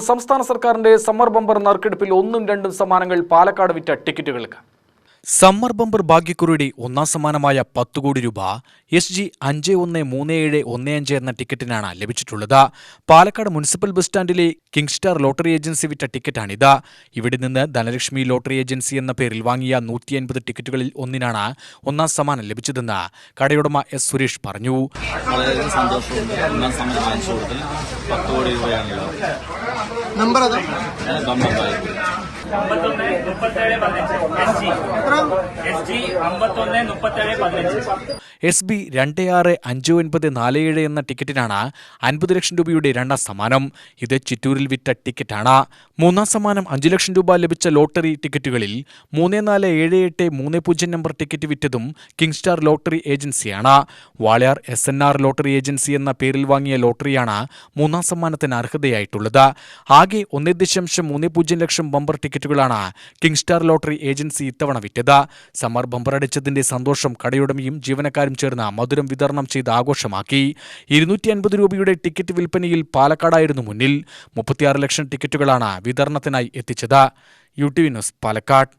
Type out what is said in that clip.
സംസ്ഥാന സർക്കാരിന്റെ summer bumper നറുക്കെടുപ്പിൽ 1ഉം 2ഉം സമ്മാനങ്ങൾ പാലക്കാട് വിറ്റ ടിക്കറ്റുകൾക്ക്. സമ്മർ ബമ്പർ ഭാഗ്യക്കുറിയുടെ ഒന്നാം സമ്മാനമായ 10 കോടി രൂപ SG 513715 എന്ന ടിക്കറ്റിനാണ് ലഭിച്ചിട്ടുള്ളത്. പാലക്കാട് മുനിസിപ്പൽ ബസ് സ്റ്റാൻഡിലെ കിങ് സ്റ്റാർ ലോട്ടറി ഏജൻസി വിറ്റ ടിക്കറ്റാണിത്. ഇവിടെ നിന്ന് ധനലക്ഷ്മി ലോട്ടറി ഏജൻസി എന്ന പേരിൽ വാങ്ങിയ 150 ടിക്കറ്റുകളിൽ ഒന്നിനാണ് ഒന്നാം സമ്മാനം ലഭിച്ചതെന്ന് കടയുടമ S. സുരേഷ് പറഞ്ഞു. വളരെയധികം സന്തോഷമുണ്ട്. ഒന്നാം സമ്മാനം വാങ്ങിച്ചു കൊടുത്തതിൽ 10 കോടി രൂപയാണല്ലോ. നമ്പർ SB 265947 എന്ന ടിക്കറ്റിനാണ് 50 ലക്ഷം രൂപയുടെ രണ്ടാം സമ്മാനം. ഇത് ചിറ്റൂരിൽ വിറ്റ ടിക്കറ്റാണ്. മൂന്നാം സമ്മാനം 5 ലക്ഷം രൂപ ലഭിച്ച ലോട്ടറി ടിക്കറ്റുകളിൽ 347830 നമ്പർ ടിക്കറ്റ് വിറ്റതും കിങ് സ്റ്റാർ ലോട്ടറി ഏജൻസിയാണ്. വാളയാർ SNR ലോട്ടറി ഏജൻസി എന്ന പേരിൽ വാങ്ങിയ ലോട്ടറിയാണ് മൂന്നാം സമ്മാനത്തിന് അർഹതയായിട്ടുള്ളത്. ആകെ 1.30 ലക്ഷം ബമ്പർ ടിക്കറ്റുകളാണ് കിങ് സ്റ്റാർ ലോട്ടറി ഏജൻസി ഇത്തവണ വിറ്റത്. സമ്മർ ബമ്പർ അടിച്ചതിന്റെ സന്തോഷം കടയുടമയും ജീവനക്കാരും ചേർന്ന് മധുരം വിതരണം ചെയ്ത് ആഘോഷമാക്കി. 250 രൂപയുടെ ടിക്കറ്റ് വിൽപ്പനയിൽ പാലക്കാടായിരുന്നു മുന്നിൽ. 36 ലക്ഷം ടിക്കറ്റുകളാണ് വിതരണത്തിനായി എത്തിച്ചത്. UTV news, Palakkad.